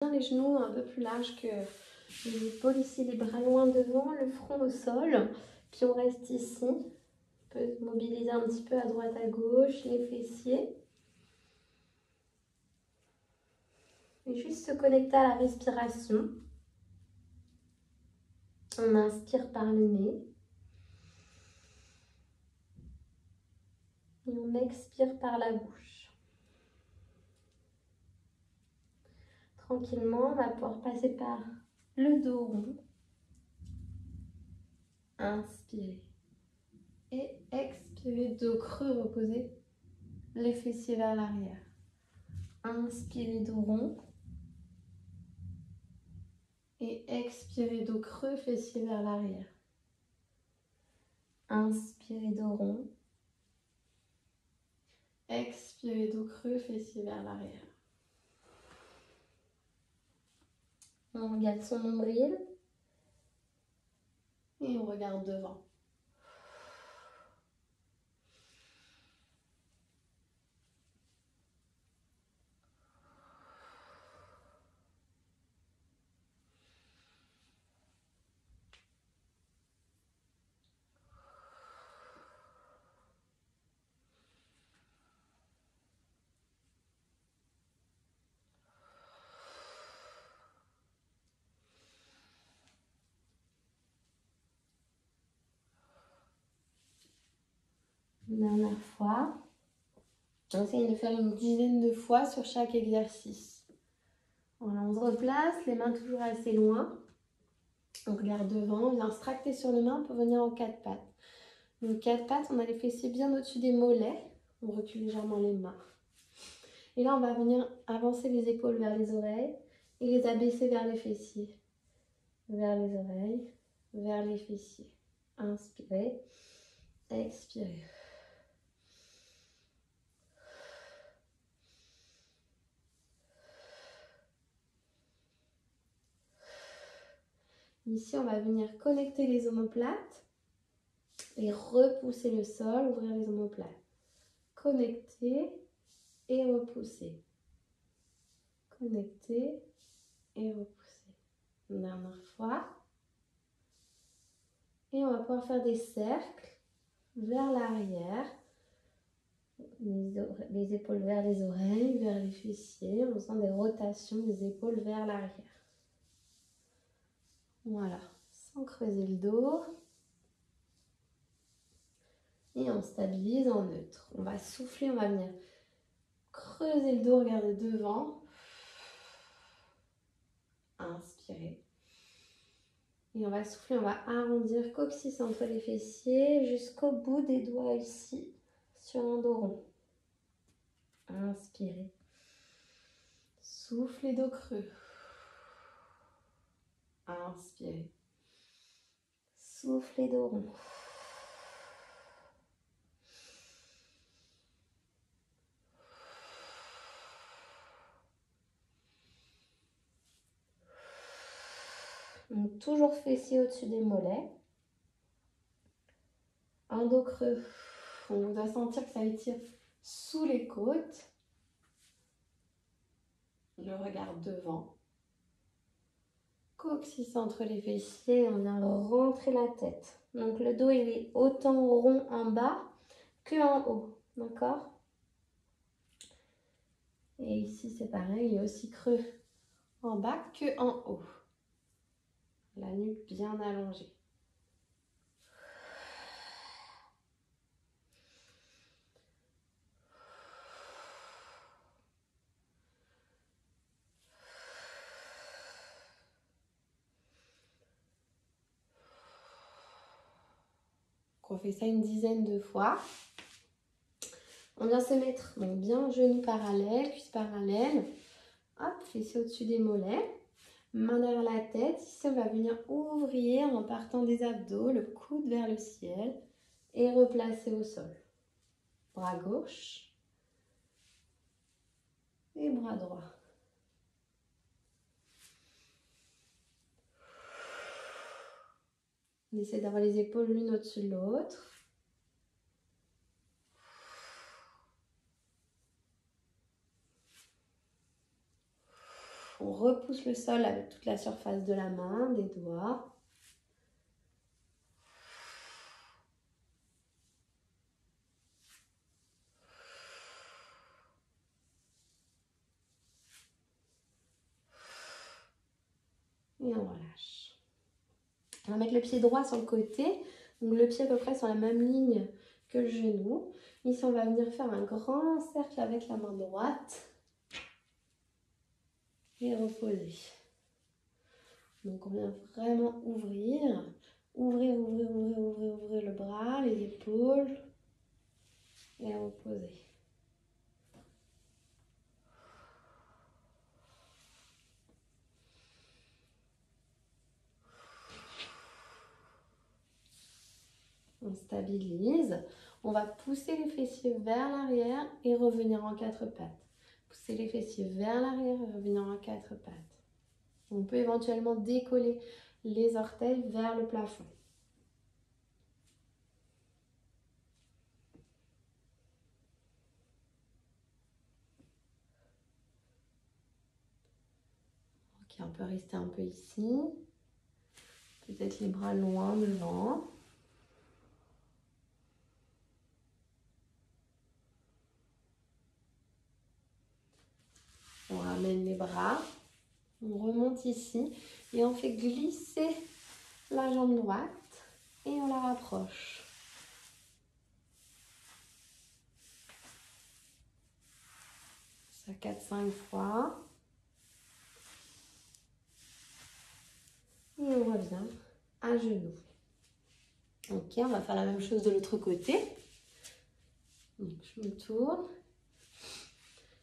Les genoux un peu plus larges que les épaules, ici les bras loin devant, le front au sol, puis on reste ici. On peut mobiliser un petit peu à droite à gauche, les fessiers. Et juste se connecter à la respiration. On inspire par le nez. Et on expire par la bouche. Tranquillement, on va pouvoir passer par le dos rond. Inspirez. Et expirez, dos creux, reposez les fessiers vers l'arrière. Inspirez, dos rond. Et expirez, dos creux, fessiers vers l'arrière. Inspirez, dos rond. Expirez, dos creux, fessiers vers l'arrière. On regarde son nombril. Et on regarde devant. Une dernière fois. On essaye de faire une dizaine de fois sur chaque exercice. Voilà, on se replace, les mains toujours assez loin. On regarde devant, on vient se tracter sur les mains pour venir en quatre pattes. Donc quatre pattes, on a les fessiers bien au-dessus des mollets. On recule légèrement les mains. Et là, on va venir avancer les épaules vers les oreilles et les abaisser vers les fessiers. Vers les oreilles, vers les fessiers. Inspirez, expirez. Ici, on va venir connecter les omoplates et repousser le sol, ouvrir les omoplates. Connecter et repousser. Connecter et repousser. Une dernière fois. Et on va pouvoir faire des cercles vers l'arrière. Les épaules vers les oreilles, vers les fessiers, en faisant des rotations des épaules vers l'arrière. Voilà, sans creuser le dos. Et on stabilise en neutre. On va souffler, on va venir creuser le dos, regarder devant. Inspirez. Et on va souffler, on va arrondir coccyx entre les fessiers jusqu'au bout des doigts ici, sur un dos rond. Inspirez. Soufflez, dos creux. Inspirez. Soufflez, dos rond. Donc, toujours fessiers au-dessus des mollets. Un dos creux. On doit sentir que ça étire sous les côtes. Le regard devant. Coccyx entre les fessiers, on vient rentrer la tête. Donc le dos il est autant rond en bas que en haut, d'accord? Et ici c'est pareil, il est aussi creux en bas que en haut. La nuque bien allongée. On fait ça une dizaine de fois. On vient se mettre donc bien genoux parallèles, cuisses parallèles. Hop, fessiers au-dessus des mollets. Main derrière la tête. Ici, on va venir ouvrir en partant des abdos, le coude vers le ciel et replacer au sol. Bras gauche et bras droit. On essaie d'avoir les épaules l'une au-dessus de l'autre. On repousse le sol avec toute la surface de la main, des doigts. Et on relâche. On va mettre le pied droit sur le côté. Donc le pied à peu près sur la même ligne que le genou. Ici, on va venir faire un grand cercle avec la main droite. Et reposer. Donc on vient vraiment ouvrir. Ouvrir le bras, les épaules. Et reposer. On stabilise. On va pousser les fessiers vers l'arrière et revenir en quatre pattes. Pousser les fessiers vers l'arrière et revenir en quatre pattes. On peut éventuellement décoller les orteils vers le plafond. Ok, on peut rester un peu ici. Peut-être les bras loin devant. On ramène les bras. On remonte ici et on fait glisser la jambe droite et on la rapproche. Ça 4-5 fois. Et on revient à genoux. Ok, on va faire la même chose de l'autre côté. Donc, je me tourne.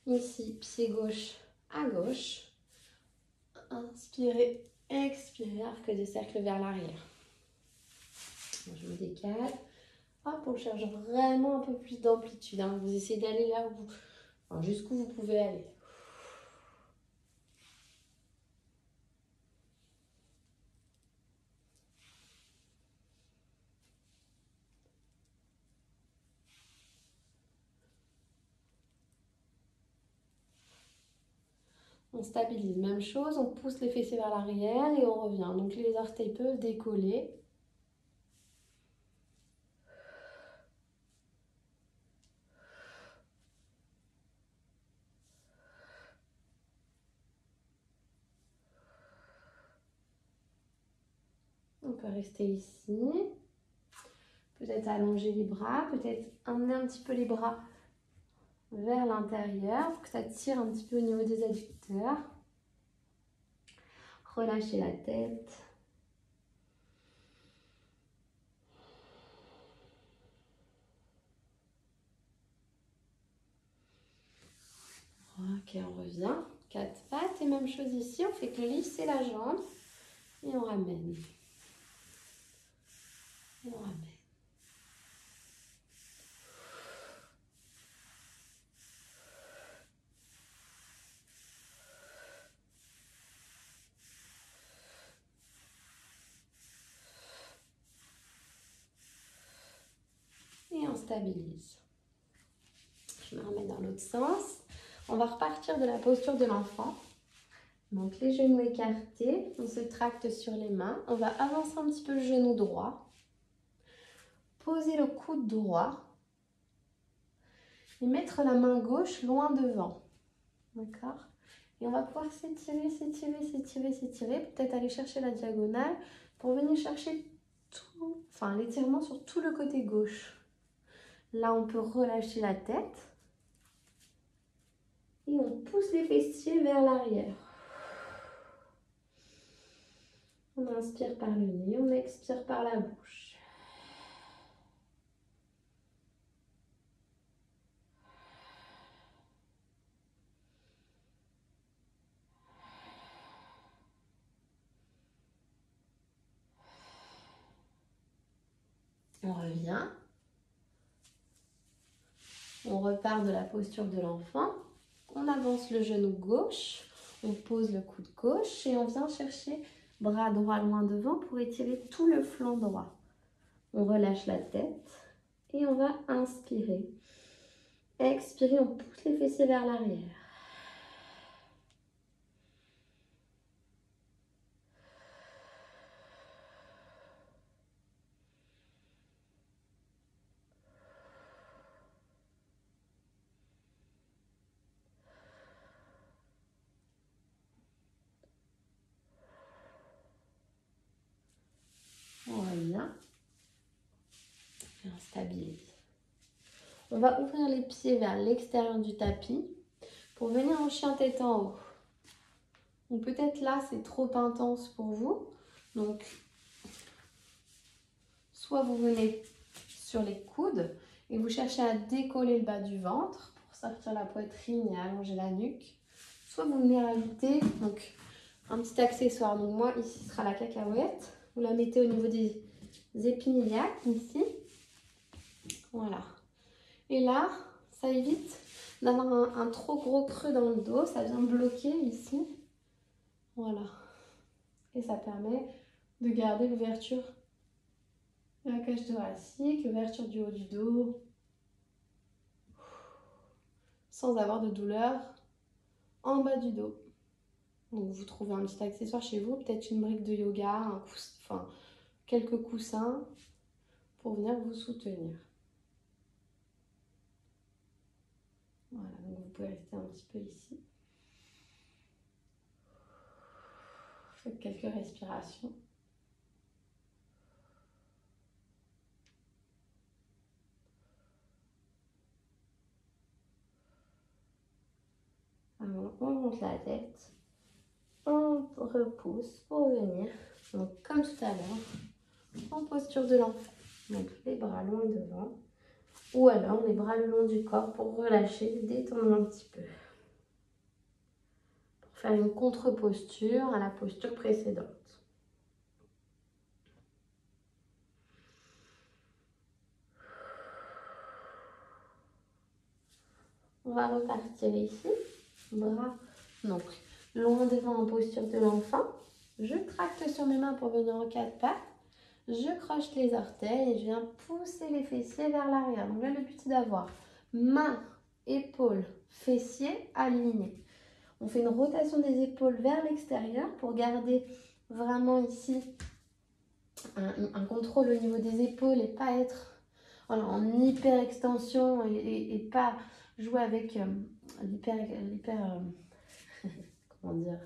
Ici, pied gauche à gauche. Inspirez, expirez, arc de cercle vers l'arrière. Je me décale. Hop, on cherche vraiment un peu plus d'amplitude. Hein. Vous essayez d'aller là où vous... Enfin, jusqu'où vous pouvez aller. On stabilise, même chose, on pousse les fessiers vers l'arrière et on revient. Donc les orteils peuvent décoller. On peut rester ici. Peut-être allonger les bras, peut-être emmener un petit peu les bras vers l'intérieur pour que ça tire un petit peu au niveau des adducteurs. Relâchez la tête. Ok, on revient. Quatre pattes et même chose ici, on fait glisser la jambe et on ramène. Et on ramène. Et on stabilise. Je me remets dans l'autre sens. On va repartir de la posture de l'enfant. Donc les genoux écartés, on se tracte sur les mains. On va avancer un petit peu le genou droit. Poser le coude droit. Et mettre la main gauche loin devant. D'accord? Et on va pouvoir s'étirer, s'étirer, s'étirer, s'étirer. Peut-être aller chercher la diagonale pour venir chercher tout, enfin l'étirement sur tout le côté gauche. Là, on peut relâcher la tête. Et on pousse les fessiers vers l'arrière. On inspire par le nez, on expire par la bouche. On revient. On repart de la posture de l'enfant. On avance le genou gauche. On pose le coude gauche et on vient chercher bras droit loin devant pour étirer tout le flanc droit. On relâche la tête et on va inspirer. Expirer, on pousse les fessiers vers l'arrière. stabilise. On va ouvrir les pieds vers l'extérieur du tapis pour venir en chien tête en haut. Donc peut-être là, c'est trop intense pour vous. Donc, soit vous venez sur les coudes et vous cherchez à décoller le bas du ventre pour sortir la poitrine et allonger la nuque. Soit vous venez rajouter donc, un petit accessoire. Donc moi, ici, ce sera la cacahuète. Vous la mettez au niveau des épines iliaques, ici. Voilà. Et là, ça évite d'avoir un trop gros creux dans le dos. Ça vient bloquer ici. Voilà. Et ça permet de garder l'ouverture de la cage thoracique, l'ouverture du haut du dos, sans avoir de douleur en bas du dos. Donc vous trouvez un petit accessoire chez vous, peut-être une brique de yoga, enfin quelques coussins pour venir vous soutenir. Voilà, donc vous pouvez rester un petit peu ici. Faites quelques respirations. Alors, on monte la tête, on repousse pour venir, donc comme tout à l'heure, en posture de l'enfant. Donc les bras loin devant, ou alors les bras le long du corps pour relâcher, détendre un petit peu. Pour faire une contre-posture à la posture précédente. On va repartir ici, bras donc loin devant en posture de l'enfant. Je tracte sur mes mains pour venir en quatre pattes. Je croche les orteils et je viens pousser les fessiers vers l'arrière. Donc là, le but c'est d'avoir main, épaule, fessiers alignés. On fait une rotation des épaules vers l'extérieur pour garder vraiment ici un contrôle au niveau des épaules et pas être en hyper extension et pas jouer avec comment dire,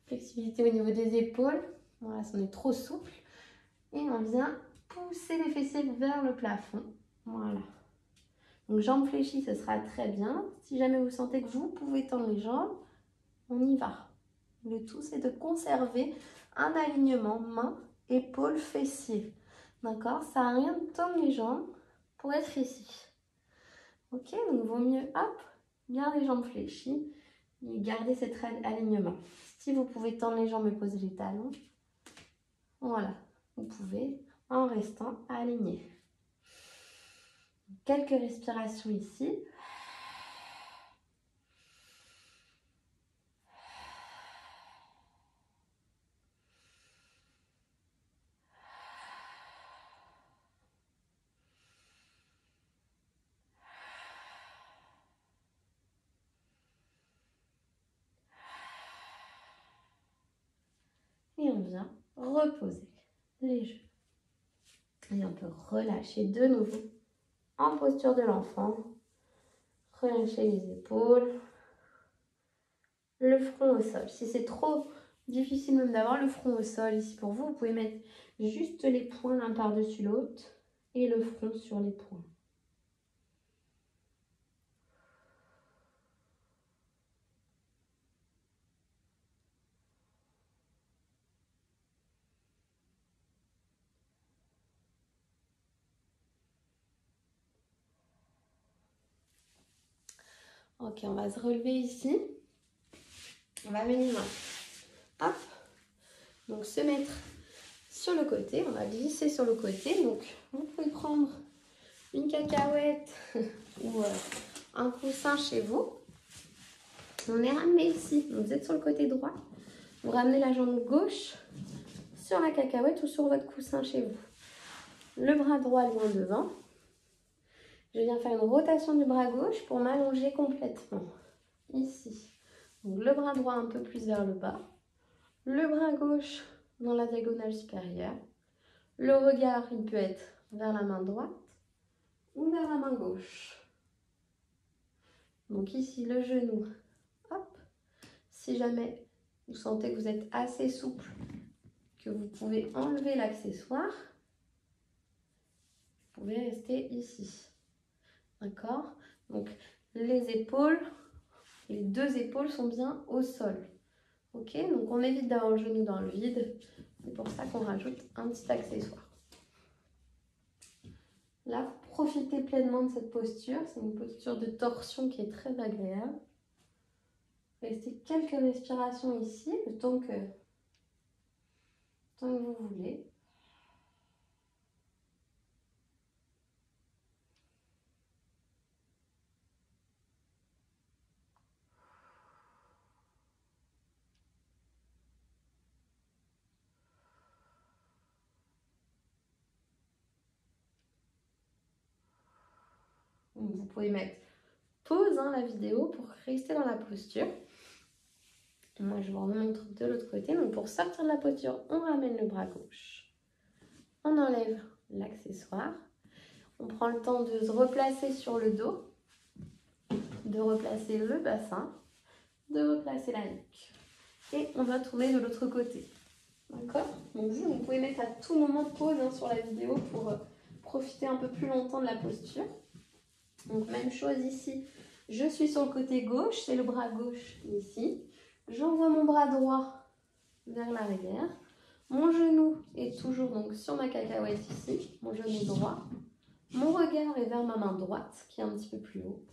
flexibilité au niveau des épaules. Voilà, si on est trop souple. Et on vient pousser les fessiers vers le plafond. Voilà. Donc jambes fléchies, ce sera très bien. Si jamais vous sentez que vous pouvez tendre les jambes, on y va. Le tout, c'est de conserver un alignement main, épaule, fessier. D'accord? Ça n'a rien de tendre les jambes pour être ici. Ok? Donc, vaut mieux, hop, garder les jambes fléchies et garder cet alignement. Si vous pouvez tendre les jambes et poser les talons, voilà, vous pouvez en restant aligné. Quelques respirations ici. Et on vient reposer les genoux. Et on peut relâcher de nouveau en posture de l'enfant. Relâchez les épaules. Le front au sol. Si c'est trop difficile même d'avoir le front au sol ici pour vous, vous pouvez mettre juste les poings l'un par-dessus l'autre et le front sur les poings. Ok, on va se relever ici. On va venir, hop, donc se mettre sur le côté. On va glisser sur le côté. Donc, vous pouvez prendre une cacahuète ou un coussin chez vous. On est ramené ici. Donc, vous êtes sur le côté droit. Vous ramenez la jambe gauche sur la cacahuète ou sur votre coussin chez vous. Le bras droit loin devant. Je viens faire une rotation du bras gauche pour m'allonger complètement. Ici. Donc le bras droit un peu plus vers le bas. Le bras gauche dans la diagonale supérieure. Le regard, il peut être vers la main droite ou vers la main gauche. Donc ici, le genou. Hop. Si jamais vous sentez que vous êtes assez souple, que vous pouvez enlever l'accessoire, vous pouvez rester ici. D'accord? Donc, les épaules, les deux épaules sont bien au sol. Ok? Donc, on évite d'avoir le genou dans le vide. C'est pour ça qu'on rajoute un petit accessoire. Là, profitez pleinement de cette posture. C'est une posture de torsion qui est très agréable. Restez quelques respirations ici, le temps que vous voulez. Vous pouvez mettre pause la vidéo pour rester dans la posture. Moi, je vous remontre de l'autre côté. Donc, pour sortir de la posture, on ramène le bras gauche. On enlève l'accessoire. On prend le temps de se replacer sur le dos, de replacer le bassin, de replacer la nuque. Et on va tourner de l'autre côté. D'accord? Donc, vous pouvez mettre à tout moment pause sur la vidéo pour profiter un peu plus longtemps de la posture. Donc, même chose ici. Je suis sur le côté gauche, c'est le bras gauche ici. J'envoie mon bras droit vers l'arrière. Mon genou est toujours donc sur ma cacahuète ici, mon genou droit. Mon regard est vers ma main droite, qui est un petit peu plus haut.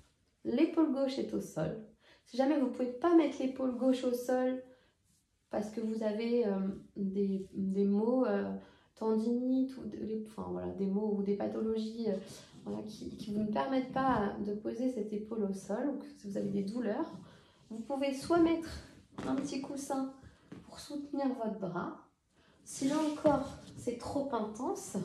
L'épaule gauche est au sol. Si jamais vous ne pouvez pas mettre l'épaule gauche au sol parce que vous avez des maux tendinites ou des maux ou des pathologies qui ne vous permettent pas de poser cette épaule au sol, ou si vous avez des douleurs, vous pouvez soit mettre un petit coussin pour soutenir votre bras. Si là encore c'est trop intense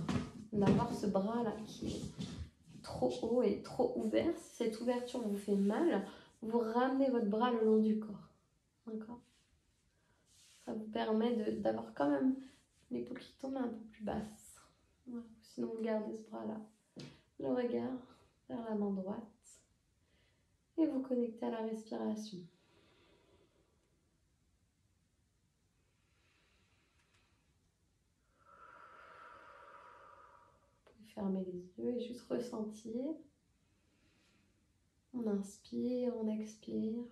d'avoir ce bras là qui est trop haut et trop ouvert, si cette ouverture vous fait mal, vous ramenez votre bras le long du corps. D'accord? Ça vous permet d'avoir quand même l'épaule qui tombe un peu plus basse. Voilà. Sinon vous gardez ce bras là, le regard vers la main droite et vous connectez à la respiration. Fermez les yeux et juste ressentir. On inspire, on expire.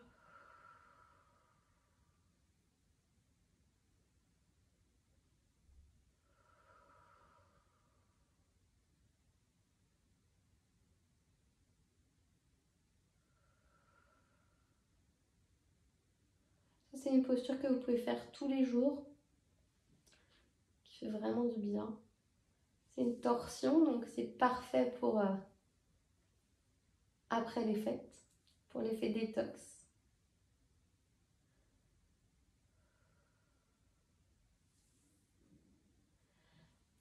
C'est une posture que vous pouvez faire tous les jours, qui fait vraiment du bien. C'est une torsion, donc c'est parfait pour après les fêtes, pour l'effet détox.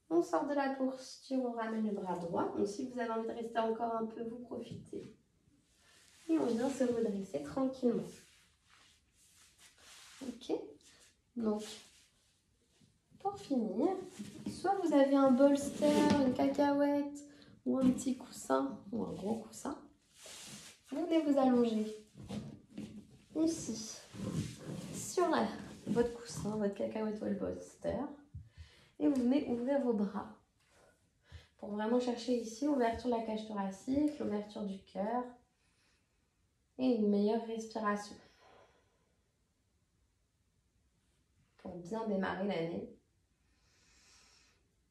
On sort de la posture, on ramène le bras droit. Donc si vous avez envie de rester encore un peu, vous profitez. Et on vient se redresser tranquillement. Ok? Donc, pour finir, soit vous avez un bolster, une cacahuète ou un petit coussin ou un gros coussin. Vous venez vous allonger ici sur votre coussin, votre cacahuète ou le bolster et vous venez ouvrir vos bras pour vraiment chercher ici l'ouverture de la cage thoracique, l'ouverture du cœur et une meilleure respiration pour bien démarrer l'année.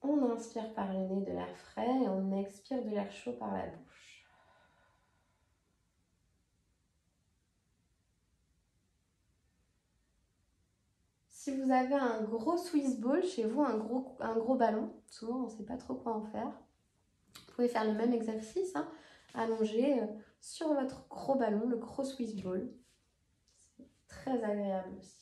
On inspire par le nez de l'air frais et on expire de l'air chaud par la bouche. Si vous avez un gros Swiss ball chez vous, un gros ballon, souvent on ne sait pas trop quoi en faire, vous pouvez faire le même exercice, allongé sur votre gros ballon, le gros Swiss ball. C'est très agréable aussi.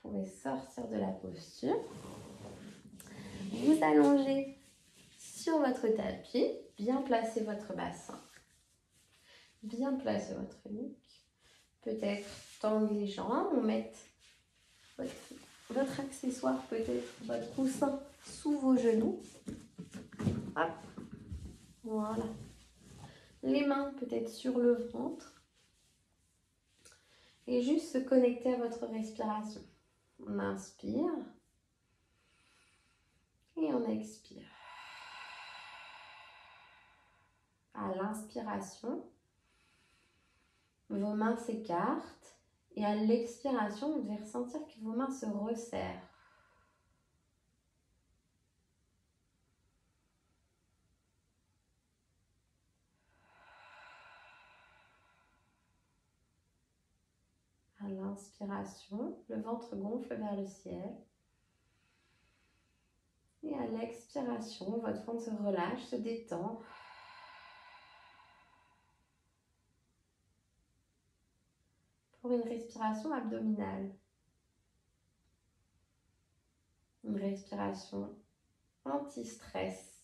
Vous pouvez sortir de la posture. vous allongez sur votre tapis, bien placer votre bassin, bien placer votre nuque, peut-être tendre les jambes ou mettre votre accessoire, peut-être votre coussin sous vos genoux. Hop. Voilà. Les mains peut-être sur le ventre. Et juste se connecter à votre respiration. On inspire. Et on expire. À l'inspiration, vos mains s'écartent. Et à l'expiration, vous devez ressentir que vos mains se resserrent. À l'inspiration, le ventre gonfle vers le ciel. Et à l'expiration, votre ventre se relâche, se détend. Pour une respiration abdominale. Une respiration anti-stress.